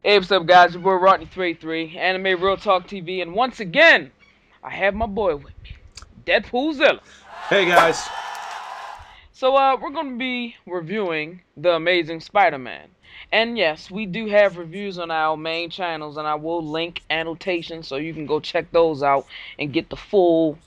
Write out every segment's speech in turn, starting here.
Hey, what's up, guys? Your boy Rodney33, Anime Real Talk TV, and once again, I have my boy with me, Deadpoolzilla. Hey guys. So, we're gonna be reviewing The Amazing Spider-Man. And yes, we do have reviews on our main channels, and I will link annotations so you can go check those out and get the full,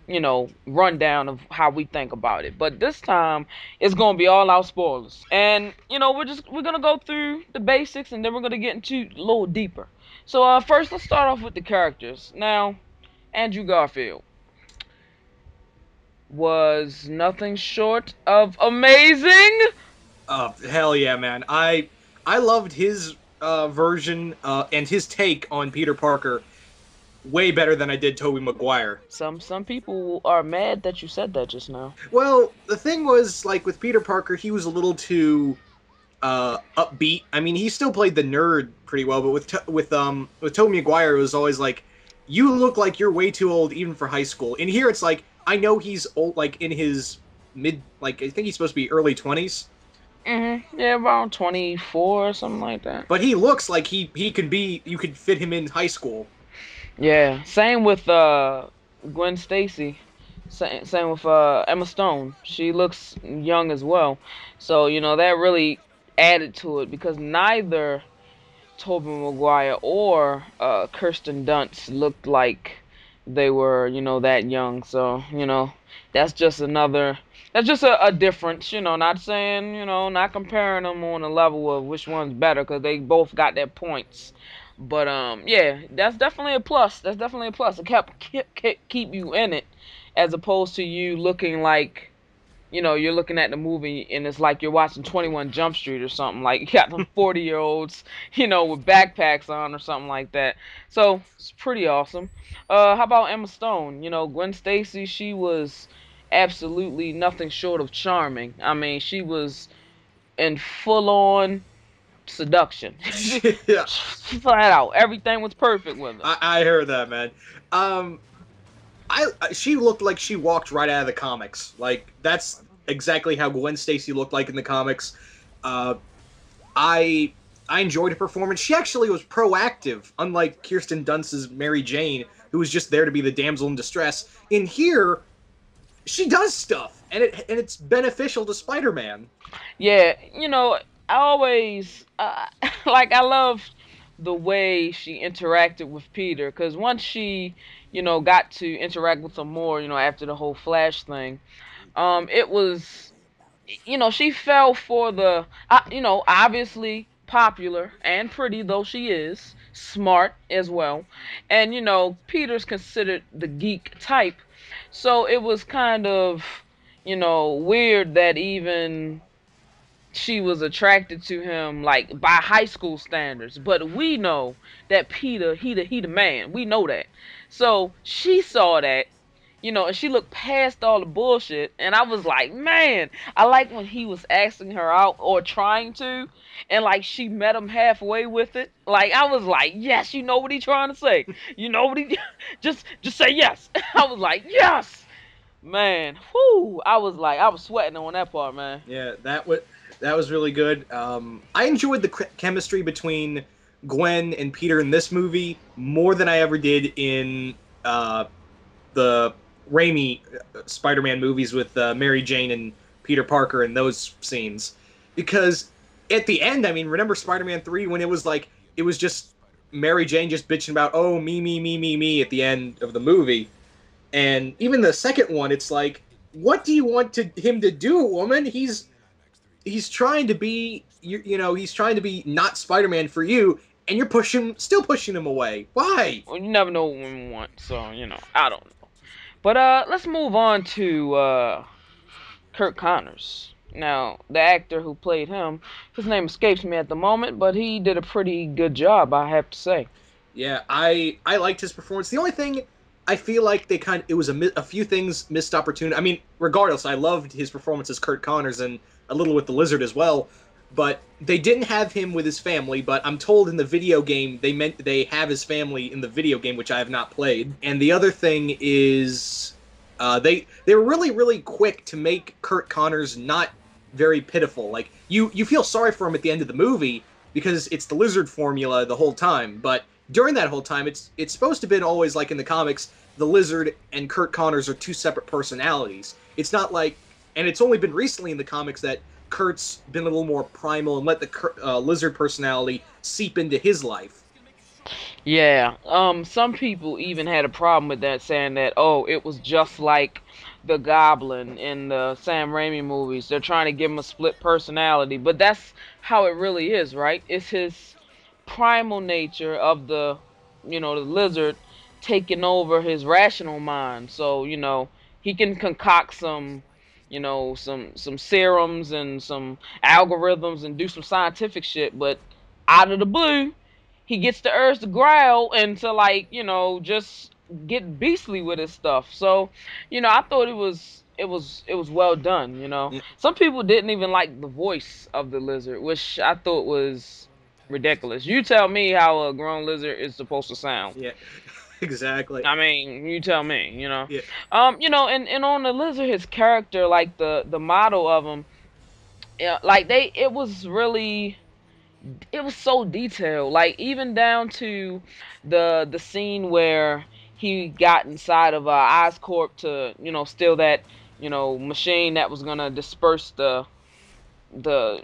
rundown of how we think about it. But this time, it's gonna be all out spoilers. And, we're gonna go through the basics, and then we're gonna get into a little deeper. So, first, let's start off with the characters. Now, Andrew Garfield was nothing short of amazing. Hell yeah, man. I loved his version and his take on Peter Parker way better than I did Tobey Maguire. Some people are mad that you said that just now. Well, the thing was, like, with Peter Parker, he was a little too upbeat. I mean, he still played the nerd pretty well, but with Tobey Maguire, it was always like, you look like you're way too old even for high school. And here it's like, I know he's old, like in his mid, like I think he's supposed to be early 20s. Yeah, around 24 or something like that. But he looks like he could be. You could fit him in high school. Yeah, same with Gwen Stacy. Same with Emma Stone. She looks young as well. So, that really added to it because neither Tobey Maguire or Kirsten Dunst looked like they were, that young. So, that's just another, that's just a difference, not saying, not comparing them on a level of which one's better because they both got their points. But, yeah, that's definitely a plus. That's definitely a plus. It keep you in it as opposed to you looking like, you're looking at the movie and it's like you're watching 21 Jump Street or something. Like you got them 40-year-olds, with backpacks on or something like that. So it's pretty awesome. How about Emma Stone? Gwen Stacy, she was absolutely nothing short of charming. I mean, she was in full on seduction. Yeah, Flat out. Everything was perfect with her. I heard that, man. Um, she looked like she walked right out of the comics. Like that's exactly how Gwen Stacy looked like in the comics. Uh, I I enjoyed her performance. She actually was proactive, unlike Kirsten Dunst's Mary Jane, who was just there to be the damsel in distress. In here, she does stuff, and it's beneficial to Spider-Man. Yeah, I always like I love the way she interacted with Peter because once she, got to interact with him more, after the whole Flash thing, it was, she fell for the, obviously popular and pretty though she is, smart as well, and Peter's considered the geek type, so it was kind of, weird that even she was attracted to him like by high school standards, but we know that Peter, he the man, we know that. So she saw that, and she looked past all the bullshit, and I was like, man, I like when he was asking her out or trying to, and like she met him halfway with it. Like I was like, yes, you know what he's trying to say, you know what he just say yes. I was like, yes, man, whoo, I was sweating on that part, man. Yeah, that was really good. I enjoyed the chemistry between Gwen and Peter in this movie more than I ever did in the Raimi Spider-Man movies with Mary Jane and Peter Parker in those scenes. Because at the end, I mean, remember Spider-Man 3 when it was like, it was just Mary Jane just bitching about, oh, me at the end of the movie. And even the second one, it's like, what do you want him to do, woman? He's trying to be, he's trying to be not Spider-Man for you, and you're still pushing him away. Why? Well, you never know what women want, so I don't know. But let's move on to Kirk Connors. Now, the actor who played him, his name escapes me at the moment, but he did a pretty good job, I have to say. Yeah, I liked his performance. The only thing I feel like it was a few things missed opportunity. I mean, regardless, I loved his performance as Kurt Connors and a little with the Lizard as well. But they didn't have him with his family. But I'm told in the video game they have his family in the video game, which I have not played. And the other thing is, they were really quick to make Kurt Connors not very pitiful. Like you feel sorry for him at the end of the movie, because it's the lizard formula the whole time. But during that whole time, it's supposed to have been always like in the comics, the lizard and Kurt Connors are two separate personalities. It's not like, and it's only been recently in the comics that Kurt's been a little more primal and let the lizard personality seep into his life. Yeah. Some people even had a problem with that, saying that, oh, it was just like the Goblin in the Sam Raimi movies. They're trying to give him a split personality, but that's how it really is, right? It's his primal nature of the lizard taking over his rational mind. So, he can concoct some serums and some algorithms and do some scientific shit, but out of the blue, he gets the urge to growl and to, like, just get beastly with his stuff. So, I thought it was well done. Yeah, Some people didn't even like the voice of the lizard, which I thought was ridiculous. You tell me how a grown lizard is supposed to sound. yeah, exactly. I mean, you tell me. Yeah, And on the lizard, his character, like the model of him, yeah, like it was so detailed, like even down to the scene where he got inside of Oscorp to steal that machine that was gonna disperse the the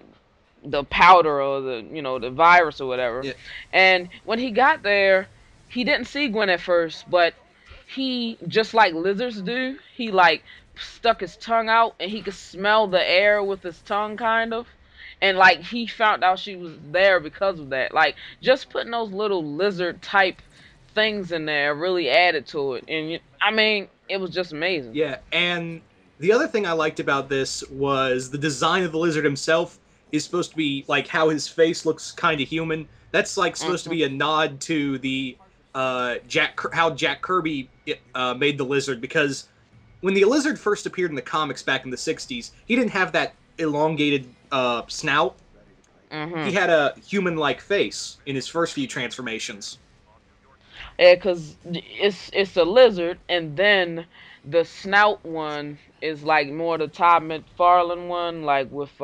powder or the virus or whatever. yeah, And when he got there, he didn't see Gwen at first, but he, just like lizards do, he like stuck his tongue out and he could smell the air with his tongue, kind of. And like he found out she was there because of that. Like, just putting those little lizard type things in there really added to it. And I mean, it was just amazing. yeah. And the other thing I liked about this was the design of the lizard himself is supposed to be like how his face looks kind of human. That's like supposed to Hmm. be a nod to the how Jack Kirby made the lizard, because when the lizard first appeared in the comics back in the 60s, he didn't have that elongated snout. He Hmm. had a human-like face in his first few transformations. Yeah, cause it's a lizard, and then the snout one is like more the Todd McFarlane one, like with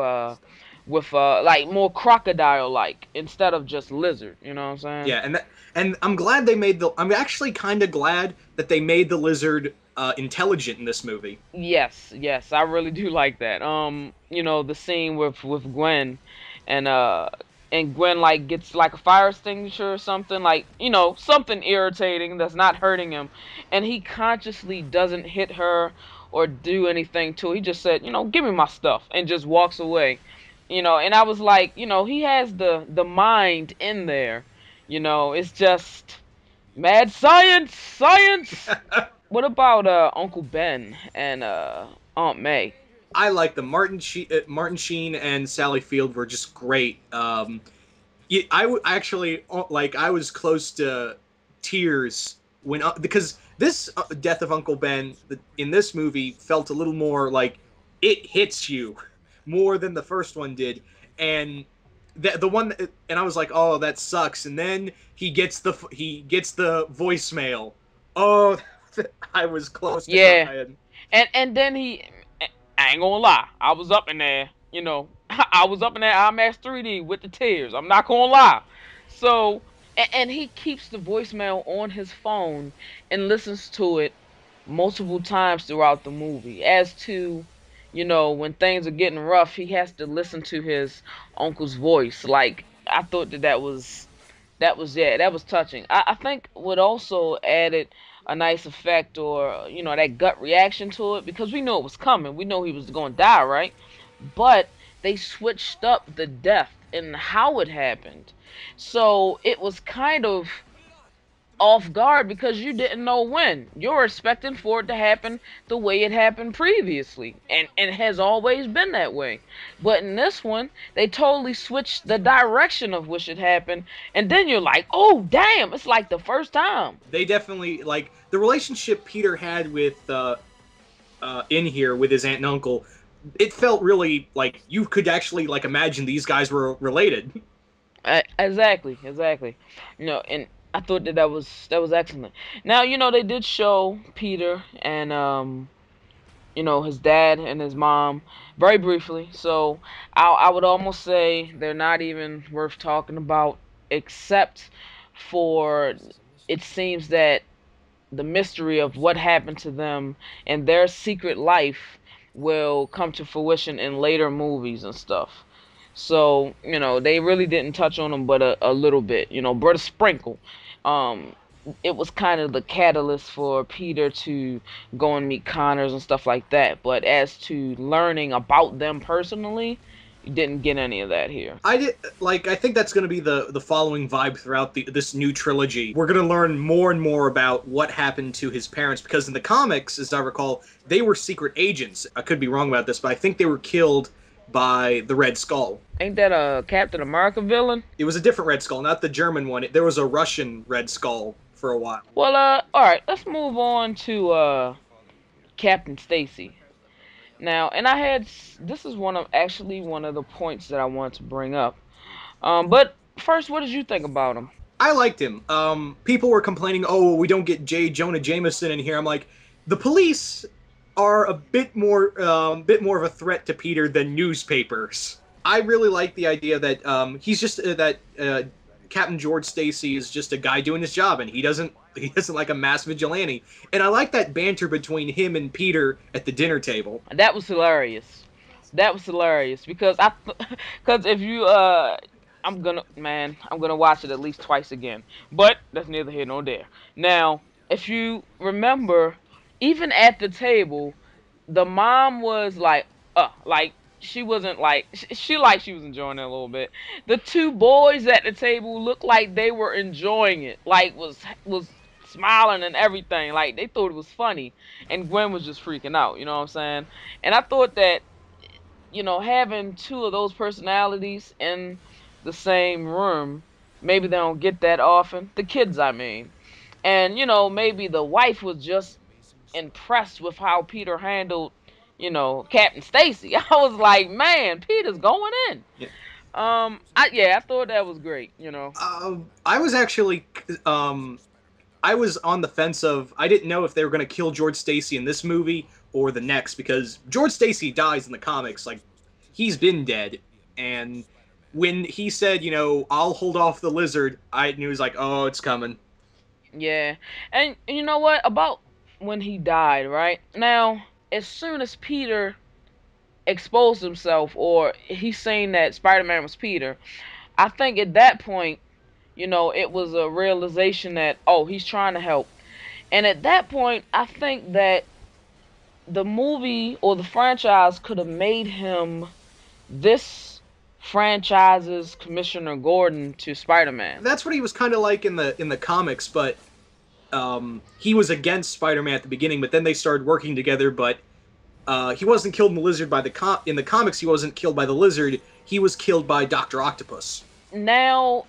like more crocodile like instead of just lizard. You know what I'm saying? Yeah, and I'm glad they made the. I'm actually kind of glad that they made the lizard intelligent in this movie. Yes, yes, I really do like that. The scene with Gwen, and Gwen like gets like a fire extinguisher or something, like, something irritating that's not hurting him, and he consciously doesn't hit her or do anything to her. He just said, give me my stuff, and just walks away. And I was like, he has the mind in there. It's just mad science, science. What about Uncle Ben and Aunt May? I like the Martin Sheen and Sally Field were just great. Yeah, actually like I was close to tears when because this death of Uncle Ben in this movie felt a little more like it hits you more than the first one did, and the one and I was like, oh, that sucks. And then he gets the voicemail. Oh, I was close to Yeah, crying. and then I ain't gonna lie, I was up in there. I was up in that IMAX 3D with the tears. I'm not gonna lie. So, and he keeps the voicemail on his phone and listens to it multiple times throughout the movie. As to, when things are getting rough, he has to listen to his uncle's voice. Like, I thought yeah, that was touching. I think what also added a nice effect, or that gut reaction to it, because we knew it was coming. We know he was going to die, right? But they switched up the death and how it happened. So it was kind of off guard because you didn't know when. You're expecting for it to happen the way it happened previously, and it has always been that way. But in this one, they totally switched the direction of which it happened, and then you're like, "Oh, damn, it's like the first time." They definitely like the relationship Peter had with in here with his aunt and uncle. It felt really like you could actually like imagine these guys were related. Exactly, exactly. And I thought that was excellent. Now, they did show Peter and his dad and his mom very briefly. So I would almost say they're not even worth talking about, except for it seems that the mystery of what happened to them and their secret life will come to fruition in later movies and stuff. So, they really didn't touch on them but a little bit, but a sprinkle. Um, it was kind of the catalyst for Peter to go and meet Connors and stuff like that. But as to learning about them personally, you didn't get any of that here. I did like. I think that's going to be the following vibe throughout this new trilogy. We're going to learn more and more about what happened to his parents because in the comics, as I recall, they were secret agents. I could be wrong about this, but I think they were killed by the Red Skull. Ain't that a Captain America villain? It was a different Red Skull, not the German one. There was a Russian Red Skull for a while. Well, all right, let's move on to Captain Stacy. Now, and this is one of the points that I wanted to bring up. But first, what did you think about him? I liked him. People were complaining, "Oh, we don't get J. Jonah Jameson in here." I'm like, the police are a bit more of a threat to Peter than newspapers. I really like the idea that he's just that Captain George Stacy is just a guy doing his job, and he doesn't like a mass vigilante. And I like that banter between him and Peter at the dinner table. That was hilarious. That was hilarious because because if you I'm gonna watch it at least twice again. But that's neither here nor there. Now, if you remember, even at the table, the mom was like she wasn't like she was enjoying it a little bit. The two boys at the table looked like they were enjoying it, like was smiling and everything, like they thought it was funny, and Gwen was just freaking out. You know what I'm saying? And I thought that having two of those personalities in the same room, maybe they don't get that often. The kids, I mean. And, maybe the wife was just impressed with how Peter handled, Captain Stacy. I was like, man, Peter's going in. Yeah. I thought that was great. I was actually I was on the fence of I didn't know if they were going to kill George Stacy in this movie or the next because George Stacy dies in the comics, like he's been dead, and when he said, I'll hold off the lizard, I knew he was like, oh, it's coming. Yeah. And you know what? About when he died, right? Now, as soon as Peter exposed himself or he's saying that Spider-Man was Peter, I think at that point, it was a realization that, oh, he's trying to help. And at that point, I think that the movie or the franchise could have made him this franchise's Commissioner Gordon to Spider-Man. That's what he was kind of like in the comics, but he was against Spider-Man at the beginning, but then they started working together. But he wasn't killed in the lizard by in the comics. He wasn't killed by the lizard. He was killed by Doctor Octopus. Now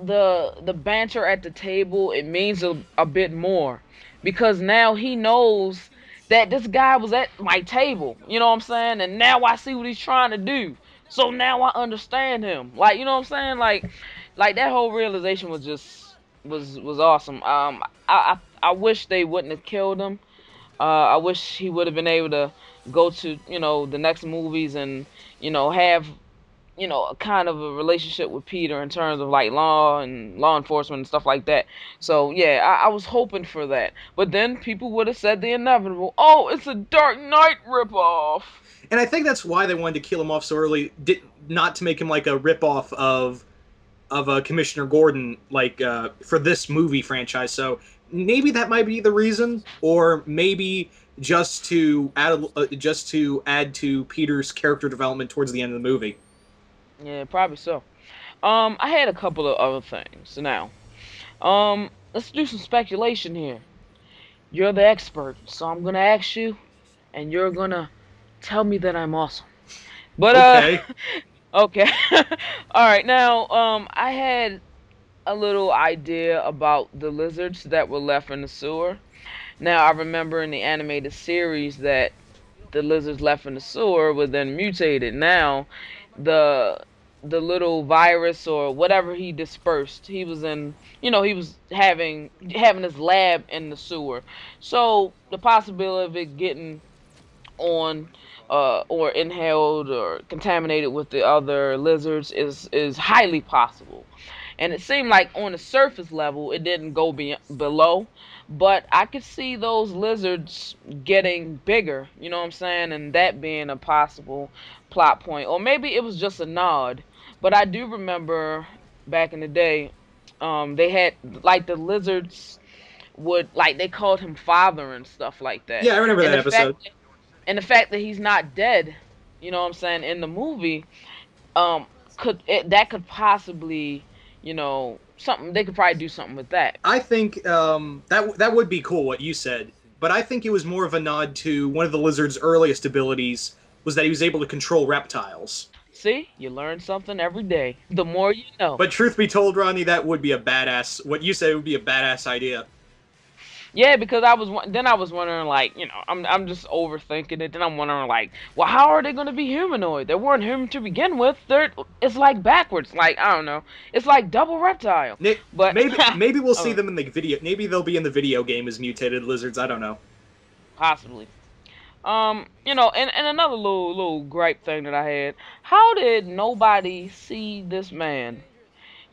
the banter at the table, it means a bit more because now he knows that this guy was at my table. You know what I'm saying? And now I see what he's trying to do. So now I understand him. Like, you know what I'm saying? Like that whole realization was just was awesome. I wish they wouldn't have killed him. I wish he would have been able to go to the next movies and have a kind of a relationship with Peter in terms of like law and law enforcement and stuff like that. So yeah, I was hoping for that. But then people would have said the inevitable. Oh, it's a Dark Knight ripoff. And I think that's why they wanted to kill him off so early, not to make him like a ripoff of Commissioner Gordon, like for this movie franchise. So maybe that might be the reason, or maybe just to add to Peter's character development towards the end of the movie. Yeah, probably so. I had a couple of other things. Now, let's do some speculation here. You're the expert, so I'm gonna ask you, and you're gonna tell me that I'm awesome. But Okay. okay. All right. Now, I had a little idea about the lizards that were left in the sewer. Now, I remember in the animated series that the lizards left in the sewer were then mutated. Now, the the little virus or whatever he dispersed, he was in, he was having his lab in the sewer. So the possibility of it getting on or inhaled or contaminated with the other lizards is highly possible. And it seemed like on the surface level it didn't go below, but I could see those lizards getting bigger, you know what I'm saying, and that being a possible plot point. Or maybe it was just a nod. But I do remember back in the day, they had like the lizards would like they called him father and stuff like that. Yeah, I remember And that the fact episode. and the fact that he's not dead, you know what I'm saying, in the movie, um, that could possibly, something they could probably do something with that. I think that would be cool what you said, but I think it was more of a nod to one of the lizard's earliest abilities was that he was able to control reptiles. See, you learn something every day. The more you know. But truth be told, Ronnie, that would be a badass. What you said would be a badass idea. Yeah, because I was wondering like, I'm just overthinking it. Then I'm wondering like, well, how are they going to be humanoid? They weren't human to begin with. It's like backwards. Like I don't know. It's like double reptile. But Maybe we'll see uh, them in the video. Maybe they'll be in the video game as mutated lizards. I don't know. possibly. And another little gripe thing that I had. How did nobody see this man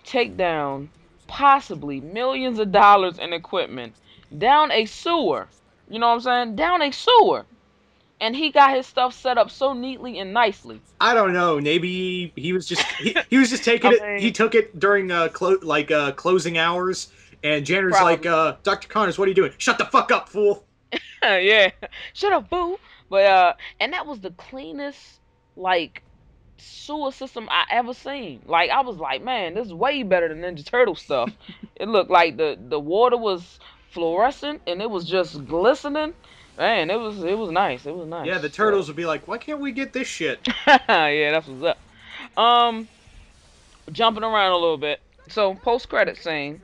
take down possibly millions of dollars in equipment down a sewer? You know what I'm saying? Down a sewer. And he got his stuff set up so neatly and nicely. I don't know. Maybe he was just he was just taking I it. He mean, took it during closing hours, and janitor's like, probably. Dr. Connors, what are you doing? Shut the fuck up, fool. Yeah. Shut up, boo. But and that was the cleanest like sewer system I ever seen. Like I was like, man, this is way better than Ninja Turtle stuff. It looked like the water was fluorescent and it was just glistening. Man, it was nice. It was Yeah, nice. the turtles So would be like, why can't we get this shit? yeah, that's what's up. Um, Jumping around a little bit. So post credit scene,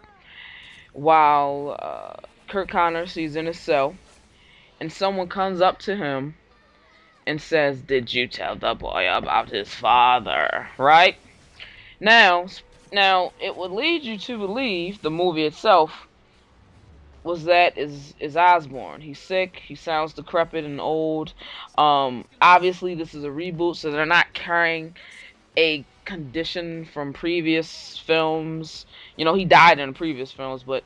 while Kurt Connors he's in his cell, and someone comes up to him and says, "Did you tell the boy about his father?" Right? Now, now it would lead you to believe the movie itself was that is Osborne. He's sick. He sounds decrepit and old. Obviously this is a reboot, so they're not carrying a condition from previous films. He died in the previous films, but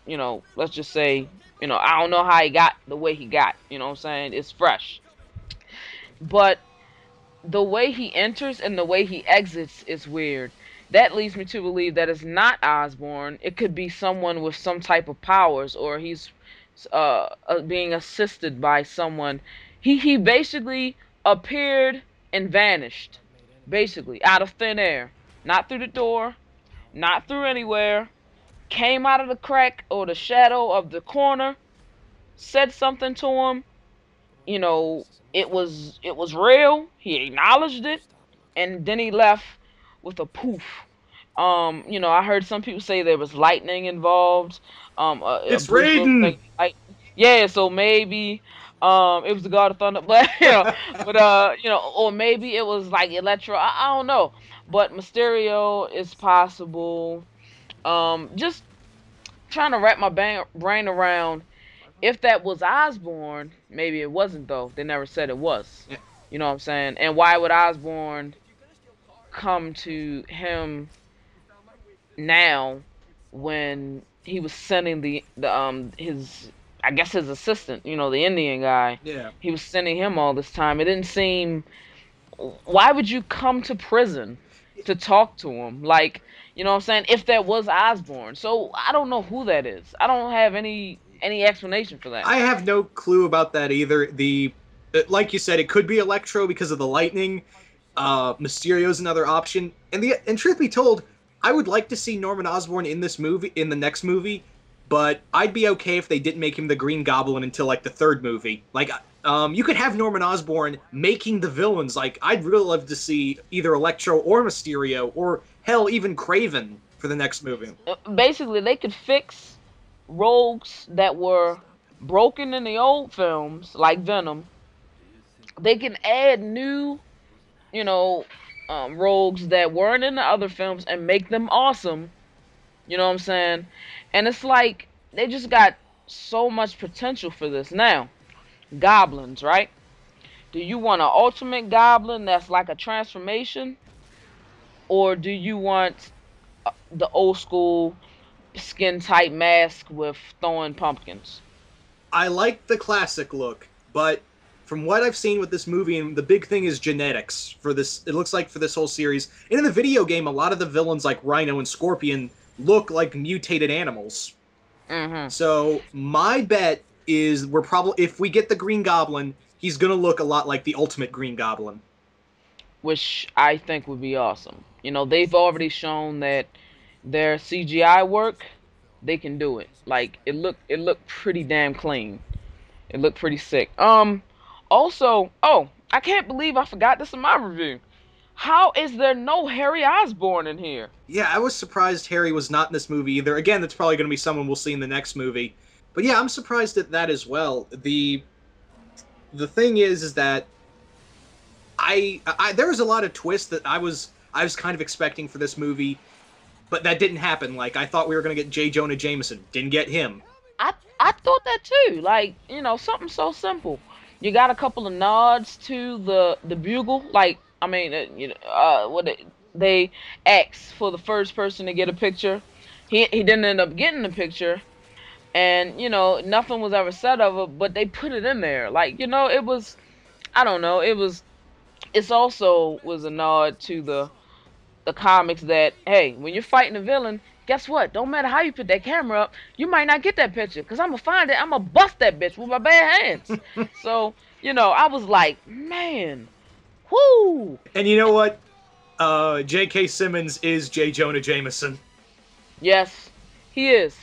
let's just say, I don't know how he got the way he got. You know what I'm saying? It's fresh, but the way he enters and the way he exits is weird. That leads me to believe that it's not Osborn. It could be someone with some type of powers, or he's being assisted by someone. He basically appeared and vanished, basically out of thin air, not through the door, not through anywhere. Came out of the crack or the shadow of the corner, said something to him, you know, it was real. He acknowledged it, and then he left with a poof. I heard some people say there was lightning involved. A It's brief little thing, Raiden. like yeah, so maybe it was the God of Thunder, but or maybe it was like Electro. I don't know, but Mysterio is possible. Just trying to wrap my brain around if that was Osborne, maybe it wasn't though. They never said it was. Yeah. You know what I'm saying? And why would Osborne come to him now when he was sending the his I guess his assistant, the Indian guy. Yeah. He was sending him all this time. It didn't seem why would you come to prison to talk to him? Like, you know what I'm saying? If that was Osborne. So I don't know who that is. I don't have any explanation for that. I have no clue about that either. Like you said, it could be Electro because of the lightning. Mysterio's another option, and truth be told, I would like to see Norman Osborn in this movie, in the next movie, but I'd be okay if they didn't make him the Green Goblin until like the third movie. Like, you could have Norman Osborn making the villains. Like, I'd really love to see either Electro or Mysterio, or hell, even Craven for the next movie. Basically, they could fix rogues that were broken in the old films, like Venom. They can add new, you know, rogues that weren't in the other films and make them awesome. You know what I'm saying? And it's like they just got so much potential for this. Now, goblins, right? Do you want an ultimate goblin that's like a transformation, or do you want the old school skin tight mask with throwing pumpkins? I like the classic look, but from what I've seen with this movie, and the big thing is genetics for this. It looks like for this whole series, and in the video game, a lot of the villains like Rhino and Scorpion look like mutated animals. Mm-hmm. So my bet is we're probably if we get the Green Goblin, he's gonna look a lot like the Ultimate Green Goblin. Which I think would be awesome. You know, they've already shown that their CGI work, they can do it. Like it looked pretty damn clean. It looked pretty sick. Also, oh, I can't believe I forgot this in my review. How is there no Harry Osborn in here? Yeah, I was surprised Harry was not in this movie either. Again, that's probably gonna be someone we'll see in the next movie. But yeah, I'm surprised at that as well. The thing is that there was a lot of twists that I was kind of expecting for this movie, but that didn't happen. Like I thought we were gonna get J. Jonah Jameson, didn't get him. I thought that too. Like, something so simple. You got a couple of nods to the bugle. Like, I mean, what they asked for the first person to get a picture. He didn't end up getting the picture, and nothing was ever said of it. But they put it in there. Like, it was. I don't know. It's also was a nod to the comics that, hey, when you're fighting a villain, guess what? Don't matter how you put that camera up, you might not get that picture. Cause I'ma find it, I'ma bust that bitch with my bare hands. So, I was like, man, whoo. And you know what? J.K. Simmons is J. Jonah Jameson. Yes, he is.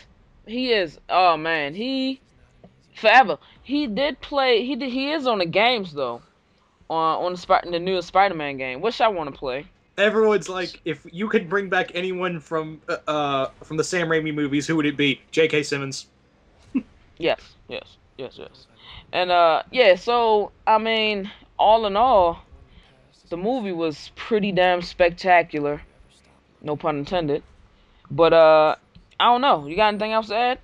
He is. Oh man, he forever. He did play. He is on the games though. On the newest Spider-Man game, which I want to play. Everyone's like, if you could bring back anyone from the Sam Raimi movies, who would it be? J.K. Simmons. Yes, yes, yes, yes. And yeah, so I mean, all in all, the movie was pretty damn spectacular. No pun intended. But I don't know. You got anything else to add?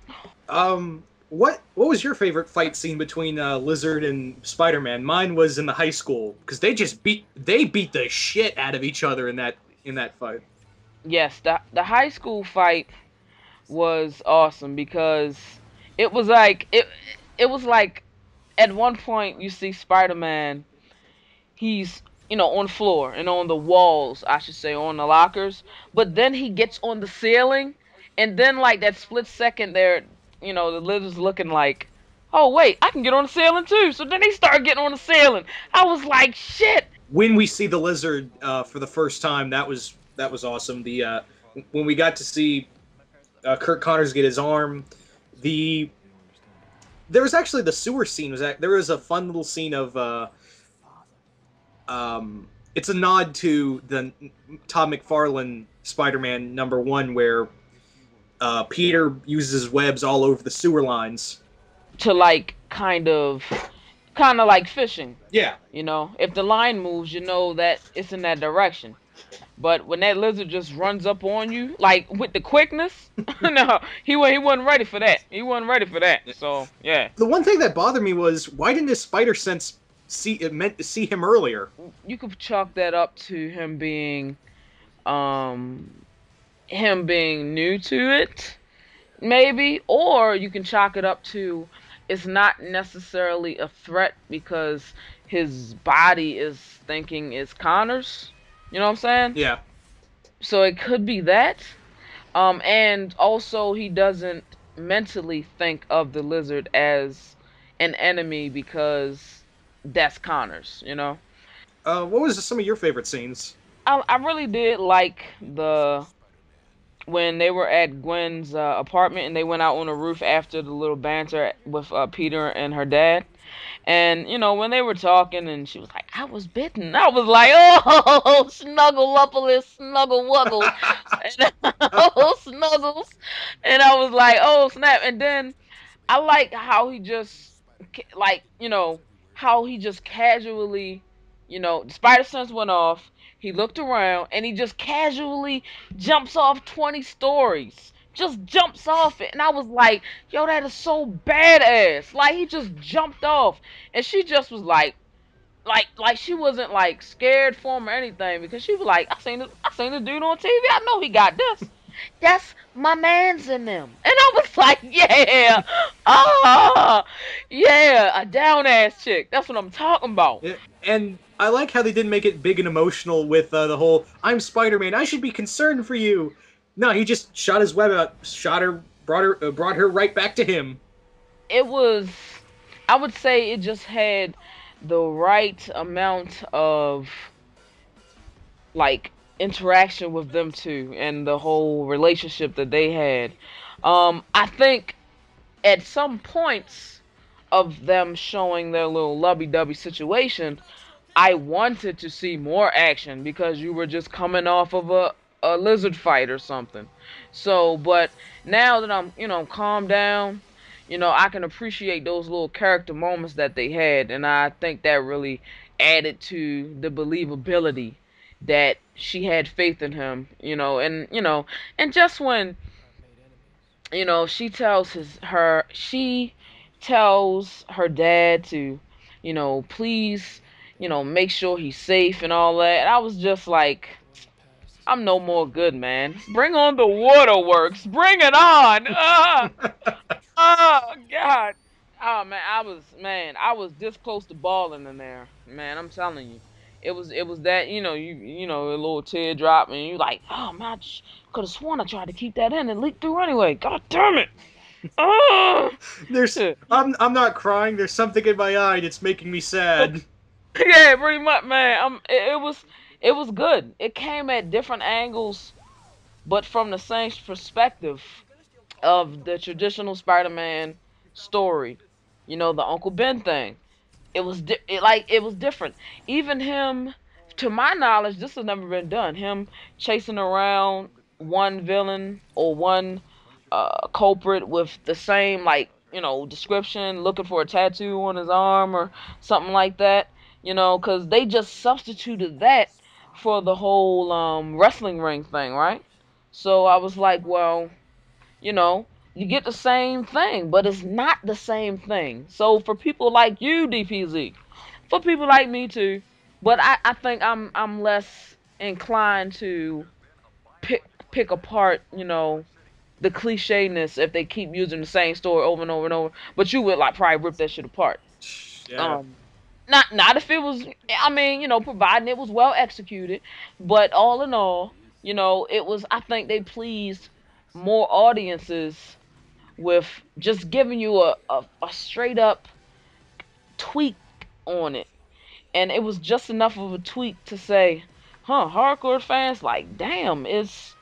What was your favorite fight scene between Lizard and Spider-Man? Mine was in the high school because they beat the shit out of each other in that fight. Yes, the high school fight was awesome because it was like at one point you see Spider-Man, he's on the floor and on the walls, I should say, on the lockers, but then he gets on the ceiling, and then like that split second there, the lizard's looking like, oh wait, I can get on the ceiling too. So then he started getting on the ceiling. I was like, shit. When we see the Lizard for the first time, that was awesome. When we got to see Kurt Connors get his arm, the there was actually the sewer scene. There was a fun little scene of it's a nod to the Todd McFarlane Spider-Man #1, where Peter uses webs all over the sewer lines. To like kind of like fishing. Yeah, If the line moves, you know that it's in that direction. But when that lizard just runs up on you, like with the quickness, no, he wasn't ready for that. He wasn't ready for that. So yeah, the one thing that bothered me was why didn't his spider sense meant to see him earlier? you could chalk that up to um him being new to it, maybe, or you can chalk it up to it's not necessarily a threat because his body is thinking it's Connor's. You know what I'm saying? Yeah. So it could be that. And also he doesn't mentally think of the lizard as an enemy because that's Connor's. What was some of your favorite scenes? I really did like the when they were at Gwen's apartment and they went out on the roof after the little banter with Peter and her dad. And when they were talking, and she was like, "I was bitten." I was like, "Oh, snuggle uppily, snuggle wuggle," and, oh, snuggles. And I was like, "Oh, snap!" And then I like how he just like how he just casually, the spider sense went off. He looked around and he just casually jumps off 20 stories. Just jumps off it. And I was like, yo, that is so badass. Like, he just jumped off. And she just was like, like she wasn't like scared for him or anything because she was like, I seen this dude on TV. I know he got this. That's my man's in them. And I was like, yeah, ah, yeah, a down ass chick. That's what I'm talking about. Yeah, and I like how they didn't make it big and emotional with the whole "I'm Spider-Man. I should be concerned for you." No, he just shot his web out, shot her, brought her right back to him. It was, I would say, it just had the right amount of like interaction with them two and the whole relationship that they had. I think at some points of them showing their little lovey-dovey situation, I wanted to see more action because you were just coming off of a lizard fight or something. So, but now that I'm, calmed down, I can appreciate those little character moments that they had, and I think that really added to the believability that she had faith in him, and just when, she tells her dad to, please, make sure he's safe and all that. And I was just like, I'm no more good, man. Bring on the waterworks. Bring it on. Oh God. Oh man, I was this close to balling in there. Man, I'm telling you. It was that, a little teardrop and you like, oh man, I could have sworn I tried to keep that in and leaked through anyway. God damn it. Oh. There's, I'm not crying. There's something in my eye that's making me sad. Yeah, pretty much, man. It was good. It came at different angles, but from the same perspective of the traditional Spider-Man story. The Uncle Ben thing. It was different. Even him, to my knowledge, this has never been done. Him chasing around one villain or one culprit with the same description, looking for a tattoo on his arm or something like that. Because they just substituted that for the whole wrestling ring thing, right? So I was like, well, you know, you get the same thing, but it's not the same thing. So for people like you, DPZ, for people like me too, but I think I'm less inclined to pick apart, the clichéness if they keep using the same story over and over and over. But you would like probably rip that shit apart. Yeah. Um, not if it was. I mean, providing it was well executed. But all in all, it was. I think they pleased more audiences with just giving you a straight up tweak on it, and it was just enough of a tweak to say, huh, hardcore fans like, damn, it's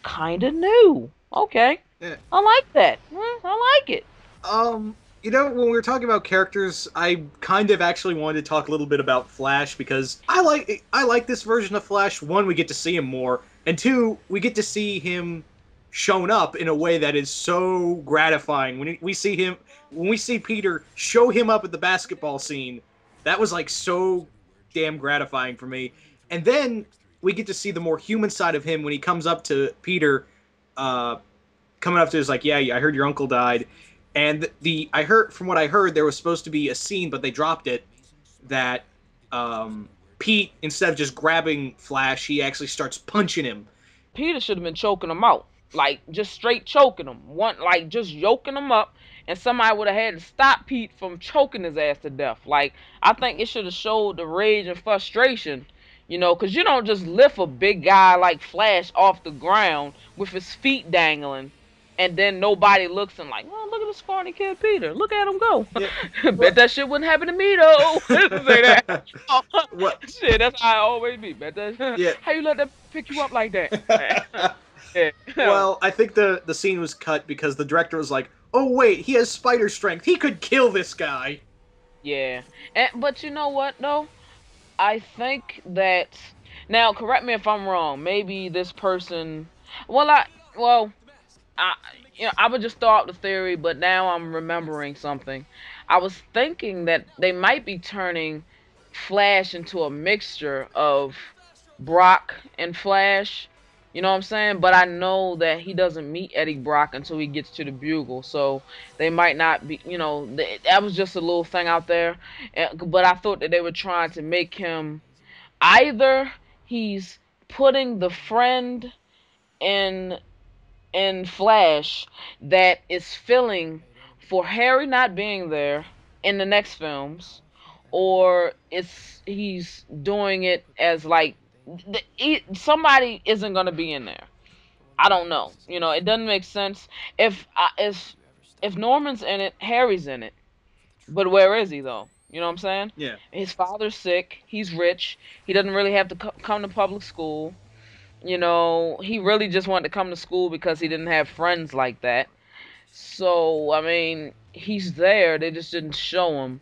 kind of new. Okay, Yeah. I like that. I like it. When we were talking about characters, I kind of actually wanted to talk a little bit about Flash because I like this version of Flash. One, we get to see him more, and two, we get to see him shown up in a way that is so gratifying. When we see Peter show him up at the basketball scene, that was like so damn gratifying for me. And then we get to see the more human side of him when he comes up to Peter, uh, coming up to his like, yeah, I heard your uncle died. And from what I heard, there was supposed to be a scene, but they dropped it. That Pete, instead of just grabbing Flash, he actually starts punching him. Peter should have been choking him out, like just straight choking him, one like just yoking him up, and somebody would have had to stop Pete from choking his ass to death. Like I think it should have showed the rage and frustration, because you don't just lift a big guy like Flash off the ground with his feet dangling and then nobody looks and like, oh, look at this scrawny kid Peter. Look at him go. Yeah. Bet that shit wouldn't happen to me though. Say that. What? Shit, that's how I always be. Bet that. Yeah. How you let that pick you up like that? Yeah. Well, I think the scene was cut because the director was like, "Oh wait, he has spider strength. He could kill this guy." Yeah. But you know what though? I think that now correct me if I'm wrong. Maybe this person. Well, I I would just throw out the theory, but now I'm remembering something. I was thinking that they might be turning Flash into a mixture of Brock and Flash, You know what I'm saying? But I know that he doesn't meet Eddie Brock until he gets to the Bugle, so they might not be. That was just a little thing out there. But I thought that they were trying to make him either he's putting the friend in Flash that is filling for Harry not being there in the next films, or it's he's doing it as like somebody isn't gonna be in there. I don't know. It doesn't make sense if Norman's in it, Harry's in it. But where is he though? You know what I'm saying? Yeah. His father's sick. He's rich. He doesn't really have to come to public school. He really just wanted to come to school because he didn't have friends like that. So, I mean, he's there. They just didn't show him.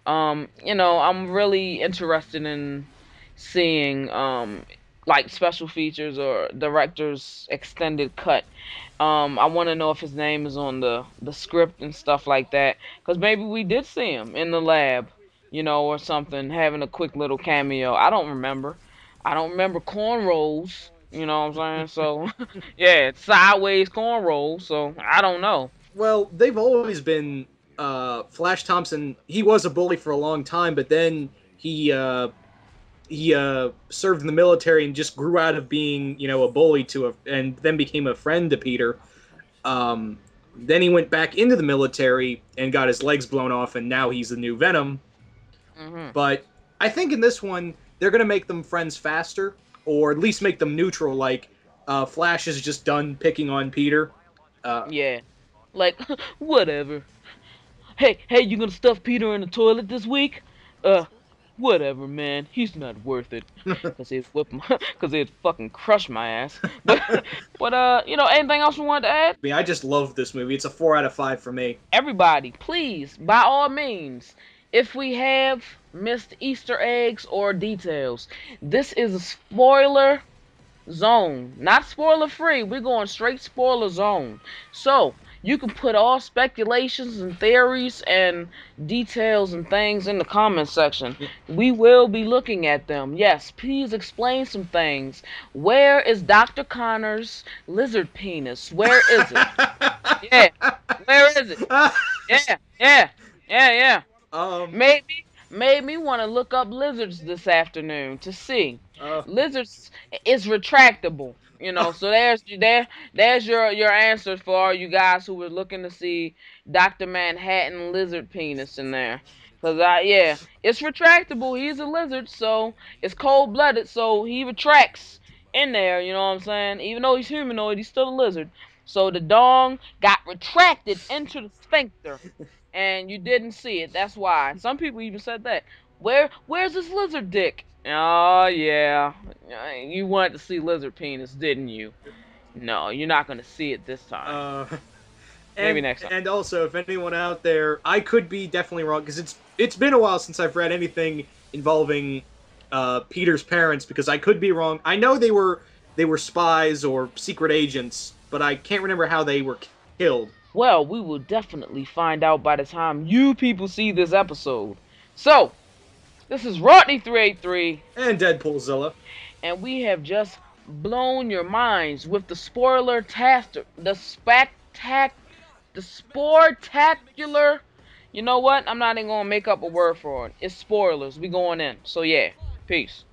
I'm really interested in seeing like special features or director's extended cut. I want to know if his name is on the script and stuff like that, because maybe we did see him in the lab, or something, having a quick little cameo. I don't remember cornrows. You know what I'm saying? So, yeah, it's sideways cornrows. So I don't know. Well, they've always been Flash Thompson. He was a bully for a long time, but then he served in the military and just grew out of being a bully and then became a friend to Peter. Um, then he went back into the military and got his legs blown off, and now he's the new Venom. Hmm. But I think in this one they're gonna make them friends faster, or at least make them neutral. Like Flash is just done picking on Peter. Uh, Yeah, like whatever. Hey, you gonna stuff Peter in the toilet this week? Uh, Whatever, man. He's not worth it. Cause he'd cause he'd fucking crush my ass. But anything else you wanted to add? I just love this movie. It's a 4 out of 5 for me. Everybody, please, by all means, if we have missed Easter eggs or details, this is a spoiler zone. Not spoiler free. We're going straight spoiler zone. So you can put all speculations and theories and details and things in the comment section. We will be looking at them. Yes, please explain some things. Where is Dr. Connor's lizard penis? Where is it? Yeah. Where is it? Yeah. Yeah. Yeah. Yeah. um, Made me want to look up lizards this afternoon to see. uh, Lizards is retractable, so there's your answer for all you guys who were looking to see Dr. Manhattan lizard penis in there. Cause yeah, it's retractable. He's a lizard, so it's cold blooded, so he retracts in there, you know what I'm saying? Even though he's humanoid, he's still a lizard. So the dong got retracted into the sphincter and you didn't see it. That's why. Some people even said that. Where's this lizard dick? Oh yeah. You wanted to see lizard penis, didn't you? No, you're not gonna see it this time. uh, Maybe and next time. and also, if anyone out there, I could be definitely wrong because it's been a while since I've read anything involving Peter's parents, because I could be wrong. I know they were spies or secret agents, but I can't remember how they were killed. Well, we will definitely find out by the time you people see this episode. So, this is Rodney383, And Deadpoolzilla. and we have just blown your minds with the spoiler taster, the sportacular. You know what? I'm not even gonna make up a word for it. It's spoilers. We going in. So yeah, peace.